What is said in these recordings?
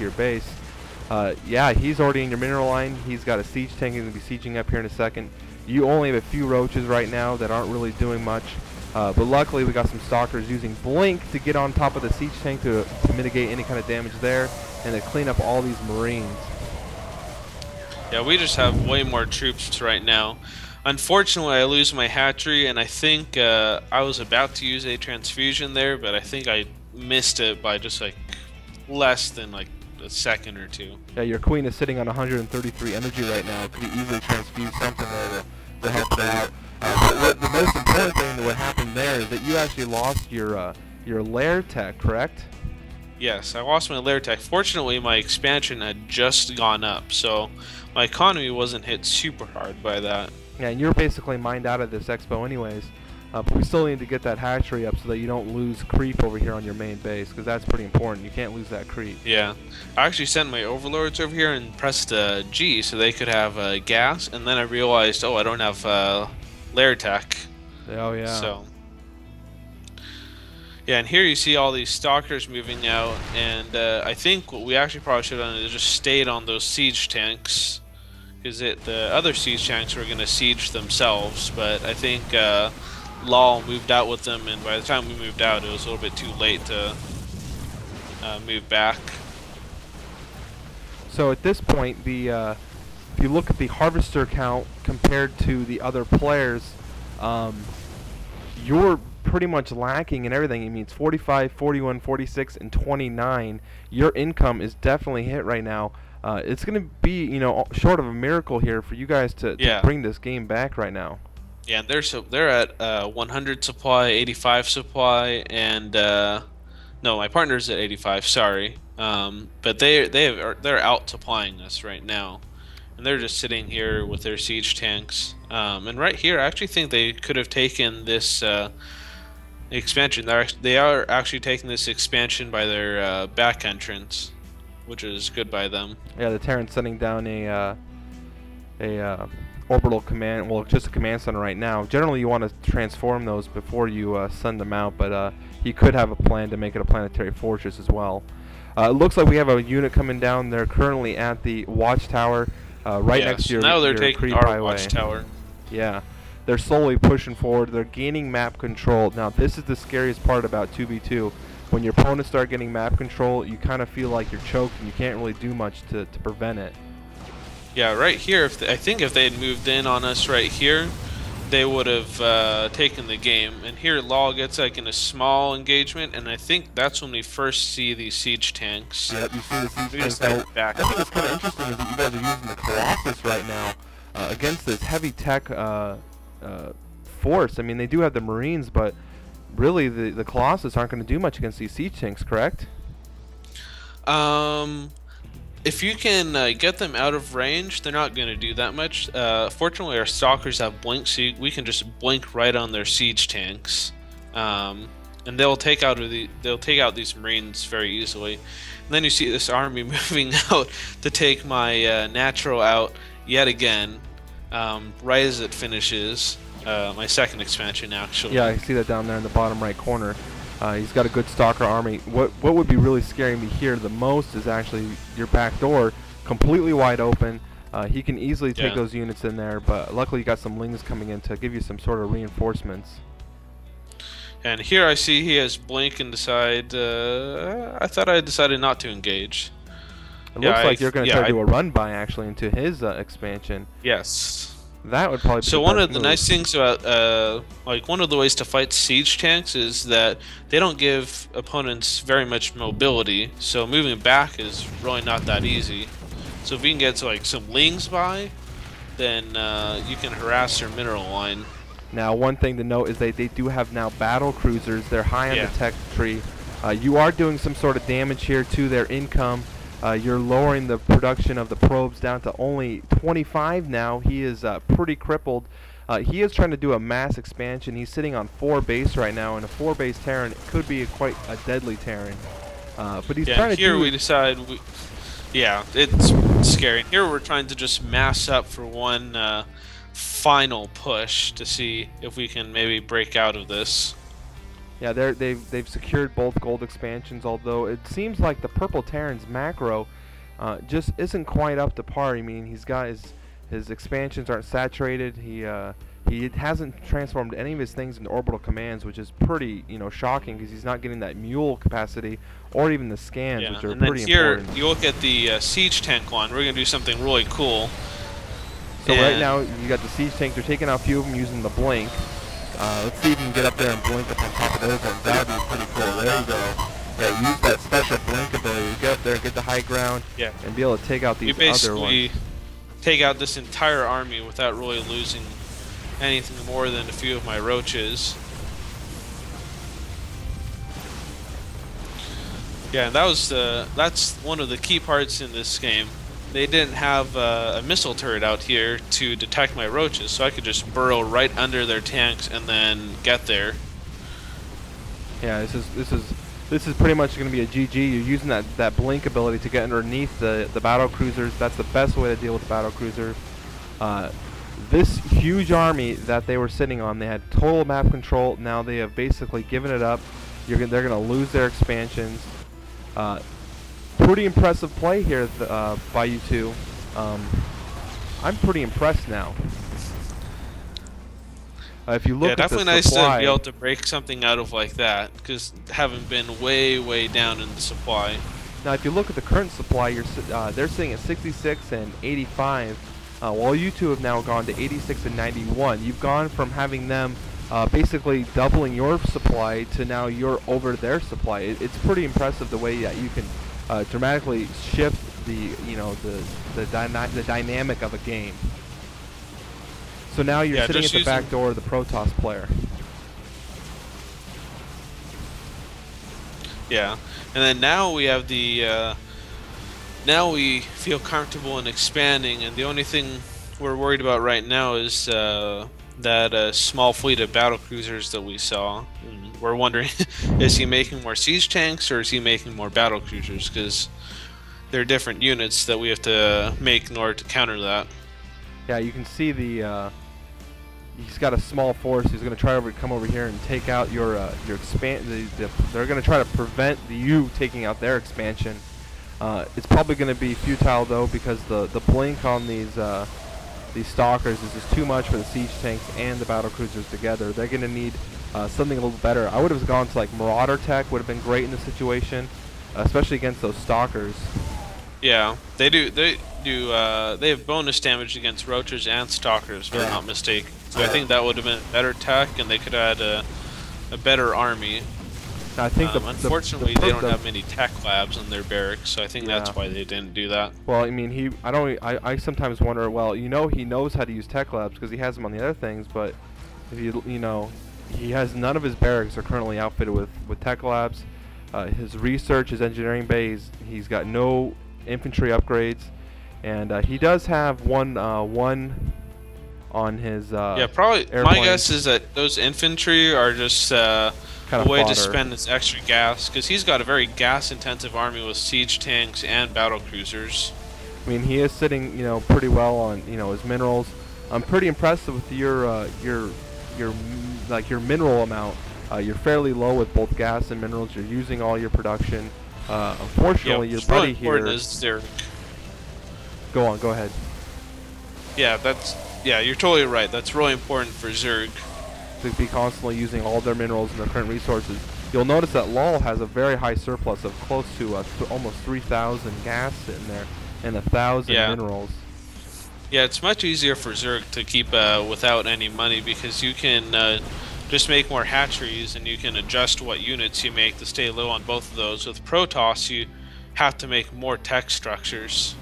into your base. Yeah, he's already in your mineral line. He's got a siege tank. He's going to be sieging up here in a second. You only have a few roaches right now that aren't really doing much. But luckily, we got some stalkers using Blink to get on top of the siege tank to mitigate any kind of damage there and to clean up all these Marines. Yeah, we just have way more troops right now. Unfortunately, I lose my hatchery, and I think I was about to use a transfusion there, but I think I missed it by just like less than like a second or two. Yeah, your queen is sitting on 133 energy right now. Could be easily transfuse something there to help it out. But the most important thing that would happen there is that you actually lost your lair tech, correct? Yes, I lost my lair tech. Fortunately, my expansion had just gone up, so my economy wasn't hit super hard by that. Yeah, and you're basically mined out of this expo anyways. But we still need to get that hatchery up so that you don't lose creep over here on your main base, because that's pretty important. You can't lose that creep. Yeah. I actually sent my overlords over here and pressed G so they could have gas, and then I realized, oh, I don't have lair tech. Oh, yeah. So, yeah, and here you see all these stalkers moving out, and I think what we actually probably should have done is just stayed on those siege tanks, because the other siege tanks were going to siege themselves, but I think LoL moved out with them, and by the time we moved out, it was a little bit too late to move back. So at this point, if you look at the harvester count compared to the other players, you're pretty much lacking in everything. It means 45, 41, 46, and 29. Your income is definitely hit right now. It's going to be, you know, short of a miracle here for you guys to bring this game back right now. Yeah, they're at 100 supply, 85 supply, and no, my partner's at 85. Sorry, but they're out supplying us right now, and they're just sitting here with their siege tanks. And right here, I actually think they could have taken this expansion. They are actually taking this expansion by their back entrance, which is good by them. Yeah, the Terran's sending down a orbital command, well, just a command center right now. Generally, you want to transform those before you send them out, but he could have a plan to make it a planetary fortress as well. It looks like we have a unit coming down. They're currently at the watchtower, right next to your now they're your taking creep our highway. watchtower. Yeah, they're slowly pushing forward. They're gaining map control. Now, this is the scariest part about 2v2. When your opponents start getting map control, you kind of feel like you're choked and you can't really do much to prevent it. Yeah, right here, I think if they had moved in on us right here, they would have taken the game. And here LoL gets like in a small engagement, and I think that's when we first see these siege tanks. Yep, you see the siege tanks. I think what's kind of interesting is that you guys are using the Colossus right now against this heavy tech force. I mean, they do have the Marines, but really the Colossus aren't going to do much against these siege tanks, correct? If you can get them out of range, they're not going to do that much. Fortunately, our stalkers have blink, so we can just blink right on their siege tanks, and they'll take out these Marines very easily. And then you see this army moving out to take my natural out yet again, right as it finishes. My second expansion, actually. Yeah, I see that down there in the bottom right corner. He's got a good stalker army. What would be really scaring me here the most is actually your back door completely wide open. He can easily take those units in there, but luckily you got some lings coming in to give you some sort of reinforcements. And here I see he has blink and decide. I thought I had decided not to engage. It looks like you're going to try to do a run by actually into his expansion. Yes. That would probably be so one of the nice things about like one of the ways to fight siege tanks is that they don't give opponents very much mobility, so moving back is really not that easy. So if we can get like some lings by, then you can harass their mineral line. Now, one thing to note is they do have now battle cruisers. They're high on the tech tree. You are doing some sort of damage here to their income. You're lowering the production of the probes down to only 25 now. He is pretty crippled. He is trying to do a mass expansion. He's sitting on 4 base right now, and a 4 base Terran could be quite a deadly Terran. But he's trying to here we decide, it's scary. Here we're trying to just mass up for one final push to see if we can maybe break out of this. Yeah, they've secured both gold expansions. Although it seems like the Purple Terran's macro just isn't quite up to par. I mean, he's got his expansions aren't saturated. He hasn't transformed any of his things into orbital commands, which is pretty shocking because he's not getting that mule capacity or even the scans, which are pretty important. And then here you look at the siege tank one. We're gonna do something really cool. So right now you got the siege tank. They're taking out a few of them using the blink. Let's see if you can get up there and blink up on top of those ones. That would be pretty cool. There you go. Yeah, use that special blink ability to get up there, get the high ground, and be able to take out these other ones. You basically take out this entire army without really losing anything more than a few of my roaches. Yeah, and that's one of the key parts in this game. They didn't have a missile turret out here to detect my roaches, so I could just burrow right under their tanks and then get there. Yeah, this is pretty much going to be a GG. You're using that blink ability to get underneath the battle cruisers. That's the best way to deal with the battle cruiser. This huge army that they were sitting on, they had total map control. Now they have basically given it up. They're going to lose their expansions. Pretty impressive play here by you two. I'm pretty impressed now. If you look at the supply, definitely nice to be able to break something out of like that, because having been way down in the supply. Now, if you look at the current supply, they're sitting at 66 and 85, while you two have now gone to 86 and 91. You've gone from having them basically doubling your supply to now you're over their supply. It's pretty impressive the way that you can dramatically shift the dynamic of a game. So now you're sitting at the back door of the Protoss player. Yeah, and then now we have the now we feel comfortable in expanding, and the only thing we're worried about right now is that small fleet of battle cruisers that we saw. And we're wondering, is he making more siege tanks or is he making more battle cruisers? Because they're different units that we have to make in order to counter that. Yeah, you can see he's got a small force. He's going to try to come over here and take out your expand. They're going to try to prevent you taking out their expansion. It's probably going to be futile though, because the blink on these stalkers is just too much for the siege tanks and the battle cruisers together. They're going to need something a little better. I would have gone to like Marauder tech. Would have been great in this situation, especially against those stalkers. Yeah, they do. They have bonus damage against roaches and stalkers, if I'm not mistaken. So I think that would have been a better tech, and they could have had a better army. I think unfortunately they don't have many tech labs in their barracks, so I think that's why they didn't do that. Well, I mean, I sometimes wonder. Well, he knows how to use tech labs because he has them on the other things, but if he has none of his barracks are currently outfitted with tech labs. His research, his engineering bay, he's got no infantry upgrades, and he does have one on his probably airplane. My guess is that those infantry are just a way to spend his extra gas, because he's got a very gas intensive army with siege tanks and battle cruisers. I mean, he is sitting pretty well on his minerals. I'm pretty impressed with your mineral amount. You're fairly low with both gas and minerals. You're using all your production. Unfortunately, your buddy here. Go ahead. Yeah, you're totally right. That's really important for Zerg to be constantly using all their minerals and their current resources. You'll notice that LoL has a very high surplus of close to almost 3,000 gas sitting there and 1,000 minerals. Yeah, it's much easier for Zerg to keep without any money, because you can just make more hatcheries and you can adjust what units you make to stay low on both of those. With Protoss, you have to make more tech structures.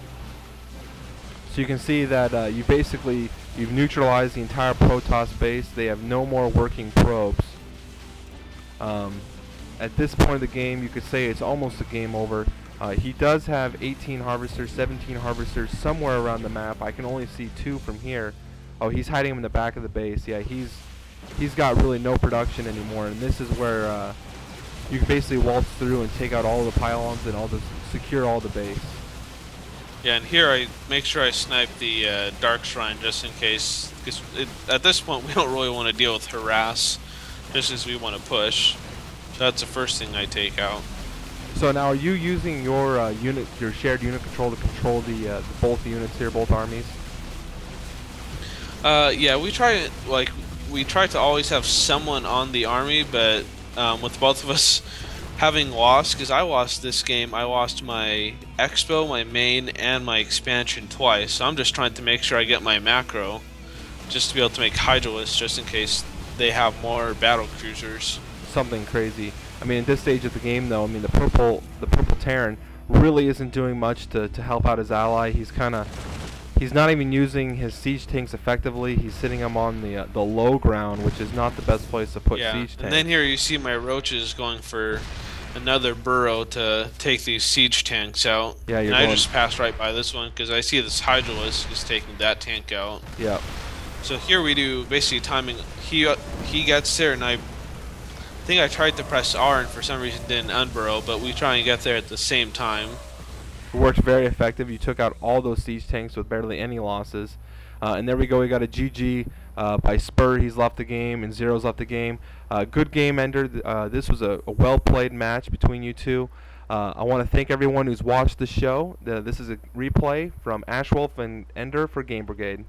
So you can see that you've neutralized the entire Protoss base. They have no more working probes. At this point of the game, you could say it's almost a game over. He does have 18 harvesters, 17 harvesters somewhere around the map. I can only see 2 from here. Oh, he's hiding them in the back of the base. Yeah, he's got really no production anymore, and this is where you can basically waltz through and take out all the pylons and secure all the base. Yeah, and here I make sure I snipe the Dark Shrine just in case, because at this point we don't really want to deal with harass, just as we want to push. That's the first thing I take out. So now, are you using your your shared unit control to control the both units here, both armies? Yeah, we try to always have someone on the army, but with both of us having lost, because I lost this game, I lost my expo, my main, and my expansion twice. So I'm just trying to make sure I get my macro, just to be able to make Hydralisk, just in case they have more battle cruisers. Something crazy. I mean, at this stage of the game, though, I mean, the purple Terran really isn't doing much to help out his ally. He's not even using his siege tanks effectively. He's sitting them on the low ground, which is not the best place to put siege tanks. And then here you see my roaches going for another burrow to take these siege tanks out. Yeah, and I just passed right by this one because I see this Hydralisk is taking that tank out. Yeah. So here we do basically timing. He gets there, and I think I tried to press R and for some reason didn't unburrow, but we try and get there at the same time. It worked very effective. You took out all those siege tanks with barely any losses. And there we go. We got a GG by Spur. He's left the game, and Zero's left the game. Good game ender. This was a well-played match between you two. I want to thank everyone who's watched the show. This is a replay from Ashwolf and Ender for Game Brigade.